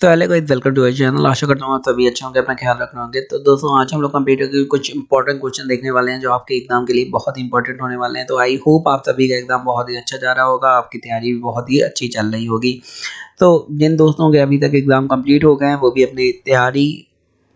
तो hello guys, welcome to our channel. आशा करता हूँ आप सभी अच्छे होंगे, अपना ख्याल रख रहे होंगे। तो दोस्तों, आज हम लोग कंप्यूटर के कुछ इंपॉर्टेंट क्वेश्चन देखने वाले हैं जो आपके एग्जाम के लिए बहुत इंपॉर्टेंट होने वाले हैं। तो आई होप आप सभी का एग्जाम बहुत ही अच्छा जा रहा होगा, आपकी तैयारी भी बहुत ही अच्छी चल रही होगी। तो जिन दोस्तों के अभी तक एग्जाम कंप्लीट हो गए हैं वो भी अपनी तैयारी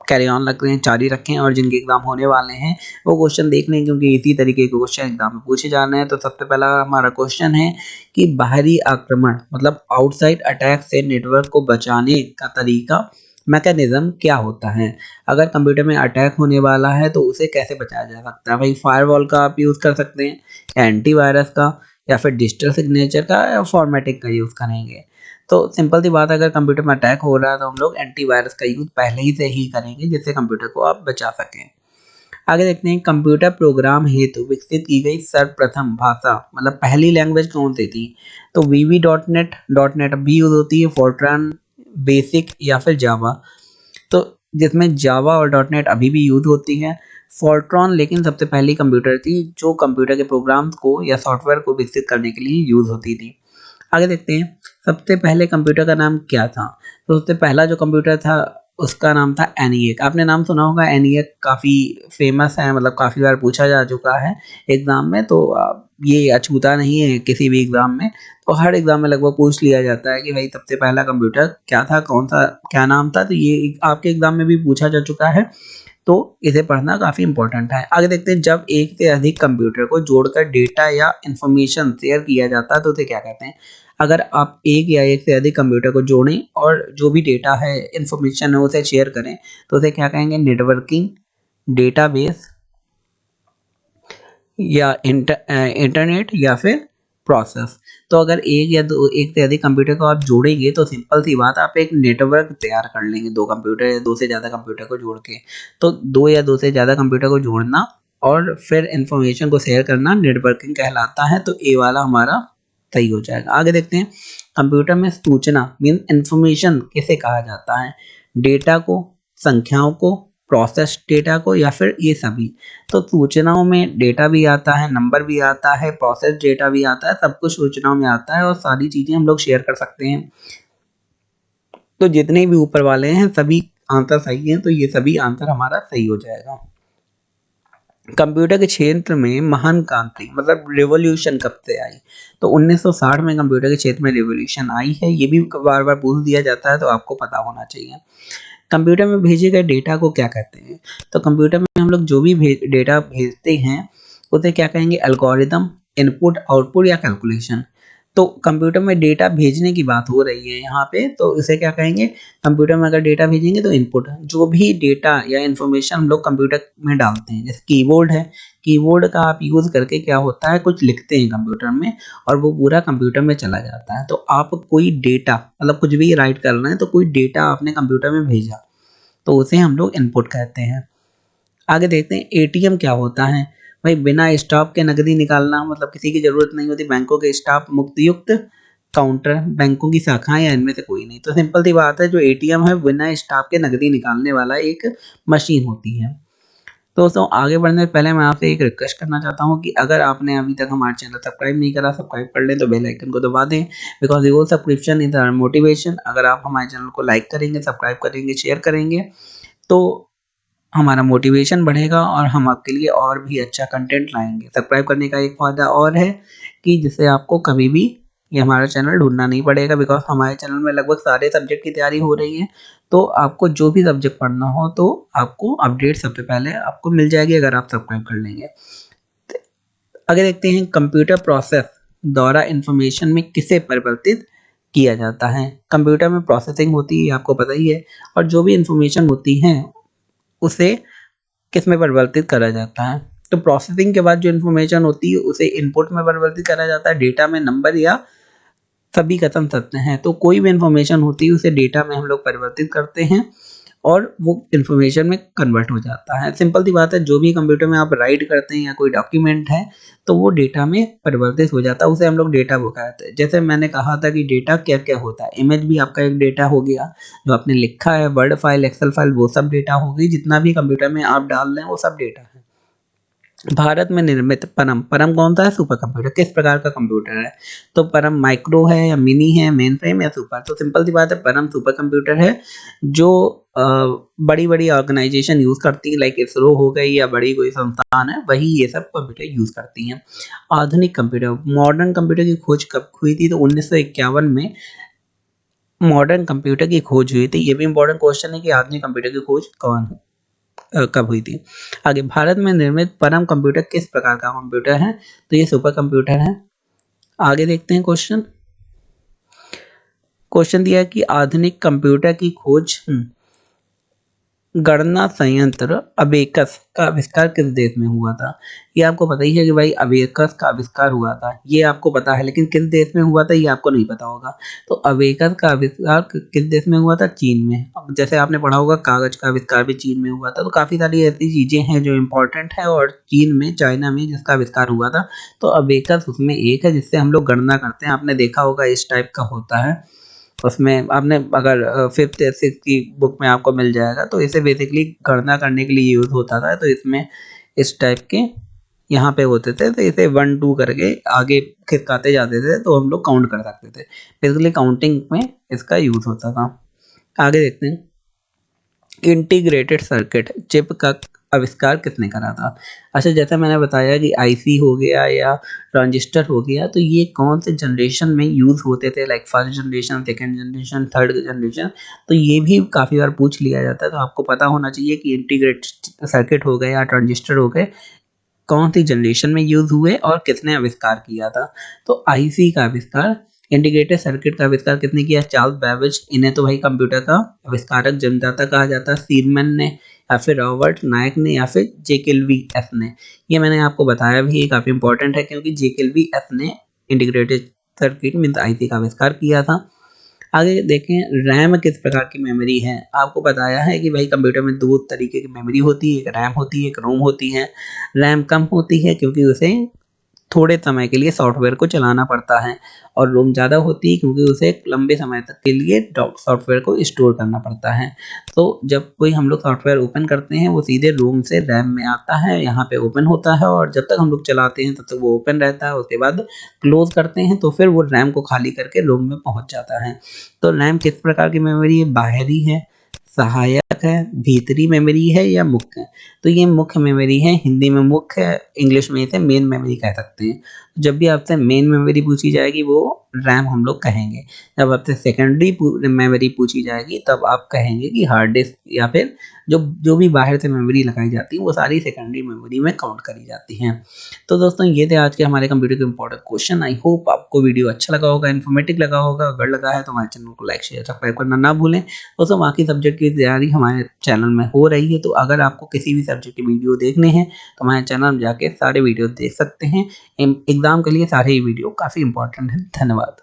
कैरी ऑन रख रहे हैं, जारी रखें। और जिनके एग्जाम होने वाले हैं वो क्वेश्चन देख लें, क्योंकि इसी तरीके के क्वेश्चन एग्जाम में पूछे जाने हैं। तो सबसे पहला हमारा क्वेश्चन है कि बाहरी आक्रमण मतलब आउटसाइड अटैक से नेटवर्क को बचाने का तरीका मैकेनिज्म क्या होता है। अगर कंप्यूटर में अटैक होने वाला है तो उसे कैसे बचाया जा सकता है। भाई, फायरवॉल का आप यूज़ कर सकते हैं, एंटीवायरस का, या फिर डिजिटल सिग्नेचर का, या फॉर्मेटिंग का यूज़ करेंगे। तो सिंपल सी बात है, अगर कंप्यूटर में अटैक हो रहा है तो हम लोग एंटीवायरस का यूज़ पहले ही से ही करेंगे, जिससे कंप्यूटर को आप बचा सकें। आगे देखते हैं, कंप्यूटर प्रोग्राम हेतु विकसित की गई सर्वप्रथम भाषा मतलब पहली लैंग्वेज कौन सी थी। तो वीवी डॉट नेट भी यूज़ होती है, फोर्ट्रान, बेसिक, या फिर जावा। तो जिसमें जावा और डॉट नेट अभी भी यूज़ होती है। फोर्ट्रॉन लेकिन सबसे पहली कंप्यूटर थी जो कंप्यूटर के प्रोग्राम्स को या सॉफ्टवेयर को विकसित करने के लिए यूज़ होती थी। आगे देखते हैं, सबसे पहले कंप्यूटर का नाम क्या था। तो सबसे पहला जो कंप्यूटर था उसका नाम था एनिएक। आपने नाम सुना होगा, एनिएक काफ़ी फेमस है, मतलब काफ़ी बार पूछा जा चुका है एग्ज़ाम में। तो ये अछूता नहीं है किसी भी एग्ज़ाम में। तो हर एग्ज़ाम में लगभग पूछ लिया जाता है कि भाई सबसे पहला कंप्यूटर क्या था, कौन सा, क्या नाम था। तो ये आपके एग्ज़ाम में भी पूछा जा चुका है, तो इसे पढ़ना काफ़ी इंपॉर्टेंट है। आगे देखते हैं, जब एक से अधिक कंप्यूटर को जोड़कर डेटा या इंफॉर्मेशन शेयर किया जाता है तो उसे क्या कहते हैं। अगर आप एक या एक से अधिक कंप्यूटर को जोड़ें और जो भी डेटा है, इंफॉर्मेशन है, उसे शेयर करें तो उसे क्या कहेंगे, नेटवर्किंग, डेटाबेस, या इंटरनेट, या फिर प्रोसेस। तो अगर एक से अधिक कंप्यूटर को आप जोड़ेंगे तो सिंपल सी बात, आप एक नेटवर्क तैयार कर लेंगे, दो कंप्यूटर या दो से ज़्यादा कंप्यूटर को जोड़ के। तो दो या दो से ज़्यादा कंप्यूटर को जोड़ना और फिर इंफॉर्मेशन को शेयर करना नेटवर्किंग कहलाता है। तो ए वाला हमारा सही हो जाएगा। आगे देखते हैं, कंप्यूटर में सूचना मीन इंफॉर्मेशन किसे कहा जाता है। डेटा को, संख्याओं को, प्रोसेस डेटा को, या फिर ये सभी। तो सूचनाओं में डेटा भी आता है, नंबर भी आता है, प्रोसेस डेटा भी आता है, सब कुछ सूचनाओं में आता है और सारी चीज़ें हम लोग शेयर कर सकते हैं। तो जितने भी ऊपर वाले हैं सभी आंसर सही हैं, तो ये सभी आंसर हमारा सही हो जाएगा। कंप्यूटर के क्षेत्र में महान क्रांति मतलब रिवॉल्यूशन कब से आई। तो 1960 में कंप्यूटर के क्षेत्र में रिवॉल्यूशन आई है। ये भी बार बार पूछ दिया जाता है, तो आपको पता होना चाहिए। कंप्यूटर में भेजे गए डेटा को क्या कहते हैं। तो कंप्यूटर में हम लोग जो भी डेटा भेजते हैं उसे क्या कहेंगे, एल्गोरिदम, इनपुट, आउटपुट, या कैलकुलेशन। तो कंप्यूटर में डेटा भेजने की बात हो रही है यहाँ पे, तो इसे क्या कहेंगे, कंप्यूटर में अगर डेटा भेजेंगे तो इनपुट। जो भी डेटा या इन्फॉर्मेशन हम लोग कंप्यूटर में डालते हैं, जैसे कीबोर्ड है, कीबोर्ड का आप यूज़ करके क्या होता है, कुछ लिखते हैं कंप्यूटर में और वो पूरा कंप्यूटर में चला जाता है। तो आप कोई डेटा मतलब कुछ भी राइट कर रहे हैं, तो कोई डेटा आपने कंप्यूटर में भेजा तो उसे हम लोग इनपुट कहते हैं। आगे देखते हैं, एटीएम क्या होता है। भाई, बिना स्टाफ के नकदी निकालना मतलब किसी की जरूरत नहीं होती। बैंकों के स्टाफ मुक्तयुक्त काउंटर, बैंकों की शाखाएं, या इनमें से कोई नहीं। तो सिंपल सी बात है, जो एटीएम है बिना स्टाफ के नकदी निकालने वाला एक मशीन होती है। तो दोस्तों, आगे बढ़ने से पहले मैं आपसे एक रिक्वेस्ट करना चाहता हूँ कि अगर आपने अभी तक हमारे चैनल सब्सक्राइब नहीं करा, सब्सक्राइब कर लें, तो बेल आइकन को दबा दें, because your subscription is our motivation. अगर आप हमारे चैनल को लाइक करेंगे, सब्सक्राइब करेंगे, शेयर करेंगे, तो हमारा मोटिवेशन बढ़ेगा और हम आपके लिए और भी अच्छा कंटेंट लाएंगे। सब्सक्राइब करने का एक फ़ायदा और है कि जिससे आपको कभी भी ये हमारा चैनल ढूंढना नहीं पड़ेगा, बिकॉज हमारे चैनल में लगभग सारे सब्जेक्ट की तैयारी हो रही है। तो आपको जो भी सब्जेक्ट पढ़ना हो तो आपको अपडेट सबसे पहले आपको मिल जाएगी अगर आप सब्सक्राइब कर लेंगे। आगे देखते हैं, कंप्यूटर प्रोसेस द्वारा इंफॉर्मेशन में किसे परिवर्तित किया जाता है। कंप्यूटर में प्रोसेसिंग होती है, आपको पता ही है, और जो भी इंफॉर्मेशन होती है उसे किस में परिवर्तित करा जाता है। तो प्रोसेसिंग के बाद जो इन्फॉर्मेशन होती है उसे इनपुट में परिवर्तित करा जाता है, डेटा में, नंबर, या सभी कथन सत्य हैं। तो कोई भी इन्फॉर्मेशन होती है उसे डेटा में हम लोग परिवर्तित करते हैं और वो इन्फॉर्मेशन में कन्वर्ट हो जाता है। सिंपल सी बात है, जो भी कंप्यूटर में आप राइट करते हैं या कोई डॉक्यूमेंट है तो वो डेटा में परिवर्तित हो जाता है, उसे हम लोग डेटा वो कहते हैं। जैसे मैंने कहा था कि डेटा क्या क्या होता है, इमेज भी आपका एक डेटा हो गया, जो आपने लिखा है, वर्ड फाइल, एक्सेल फाइल, वो सब डेटा हो गई, जितना भी कंप्यूटर में आप डाल रहे हैं वो सब डेटा है। भारत में निर्मित परम, परम कौन सा है? Super computer. किस प्रकार का कंप्यूटर है? तो परम माइक्रो है या मिनी है, मेन फ्रेम या सुपर? तो सिंपल सी बात है, परम सुपर कंप्यूटर है जो बड़ी बड़ी ऑर्गेनाइजेशन यूज करती है, लाइक इसरो हो गई या बड़ी कोई संस्थान है, वही ये सब कंप्यूटर यूज करती हैं। आधुनिक कंप्यूटर, मॉडर्न कंप्यूटर की खोज कब हुई थी? तो 1951 में मॉडर्न कंप्यूटर की खोज हुई थी। ये भी इंपॉर्टेंट क्वेश्चन है कि आधुनिक कंप्यूटर की खोज कब हुई थी? आगे, भारत में निर्मित परम कंप्यूटर किस प्रकार का कंप्यूटर है? तो ये सुपर कंप्यूटर है। आगे देखते हैं क्वेश्चन। क्वेश्चन दिया है कि आधुनिक कंप्यूटर की खोज गणना संयंत्र अबेकस का आविष्कार किस देश में हुआ था? ये आपको पता ही है कि भाई अबेकस का आविष्कार हुआ था, ये आपको पता है, लेकिन किस देश में हुआ था ये आपको नहीं पता होगा। तो अबेकस का आविष्कार किस देश में हुआ था? चीन में। अब जैसे आपने पढ़ा होगा कागज का आविष्कार भी चीन में हुआ था। तो काफी सारी ऐसी चीजें हैं जो इम्पोर्टेंट है, और चीन में, चाइना में जिसका आविष्कार हुआ था। तो अबेकस उसमें एक है जिससे हम लोग गणना करते हैं। आपने देखा होगा इस टाइप का होता है। उसमें आपने अगर 5th या 6th की बुक में आपको मिल जाएगा। तो इसे बेसिकली गणना करने के लिए यूज होता था। तो इसमें इस टाइप के यहाँ पे होते थे, तो इसे 1 2 करके आगे खिसकाते जाते थे, तो हम लोग काउंट कर सकते थे। बेसिकली काउंटिंग में इसका यूज होता था। आगे देखते हैं। इंटीग्रेटेड सर्किट चिप का आविष्कार किसने करा था? अच्छा, जैसा मैंने बताया कि आईसी हो गया या ट्रांजिस्टर हो गया, तो ये कौन से जनरेशन में यूज होते थे, like first generation, second generation, third generation? तो ये भी काफी बार पूछ लिया जाता है। तो आपको पता होना चाहिए कि इंटीग्रेटेड सर्किट हो गए या ट्रांजिस्टर हो गए, कौन सी जनरेशन में यूज हुए और किसने आविष्कार किया था? तो आईसी का आविष्कार, इंटीग्रेटेड सर्किट का आविष्कार किसने किया? Charles Babbage. इन्हें तो भाई कंप्यूटर का आविष्कारक जन्मदाता कहा जाता है। सीरमैन ने, या फिर रॉबर्ट नायक ने, या फिर जेकेलवी-एस ने। ये मैंने आपको बताया भी, ये काफी इंपॉर्टेंट है क्योंकि जेकेलवी-एस ने इंटीग्रेटेड सर्किट मीन्स आईसी का आविष्कार किया था। आगे देखें, रैम किस प्रकार की मेमोरी है? आपको बताया है कि भाई कंप्यूटर में 2 तरीके की मेमोरी होती है, एक रैम होती है, एक रोम होती है। रैम कम होती है क्योंकि उसे थोड़े समय के लिए सॉफ्टवेयर को चलाना पड़ता है, और रोम ज़्यादा होती है क्योंकि उसे एक लंबे समय तक के लिए सॉफ्टवेयर को स्टोर करना पड़ता है। तो जब कोई हम लोग सॉफ्टवेयर ओपन करते हैं, वो सीधे रोम से रैम में आता है, यहाँ पे ओपन होता है, और जब तक हम लोग चलाते हैं तब तक वो ओपन रहता है। उसके बाद क्लोज करते हैं तो फिर वो रैम को खाली करके रोम में पहुँच जाता है। तो रैम किस प्रकार की मेमोरी है? बाहरी है, सहायक है, भीतरी मेमोरी है, या मुख्य? तो ये मुख्य मेमोरी है। हिंदी में मुख्य है, इंग्लिश में इसे मेन मेमोरी कह सकते हैं। जब भी आपसे मेन मेमोरी पूछी जाएगी वो रैम हम लोग कहेंगे। जब आपसे सेकेंडरी मेमोरी पूछी जाएगी तब आप कहेंगे कि हार्ड डिस्क, या फिर जो जो भी बाहर से मेमोरी लगाई जाती है वो सारी सेकेंडरी मेमोरी में काउंट करी जाती हैं। तो दोस्तों, ये थे आज के हमारे कंप्यूटर के इंपॉर्टेंट क्वेश्चन। आई होप आपको वीडियो अच्छा लगा होगा, इन्फॉर्मेटिव लगा होगा। अगर लगा है तो हमारे चैनल को लाइक शेयर सब्सक्राइब करना ना भूलें। दोस्तों, बाकी सब्जेक्ट की तैयारी हमारे चैनल में हो रही है, तो अगर आपको किसी भी सब्जेक्ट की वीडियो देखने हैं तो हमारे चैनल में जाके सारे वीडियो देख सकते हैं। एग्जाम के लिए सारे ही वीडियो काफ़ी इंपॉर्टेंट है। धन्यवाद।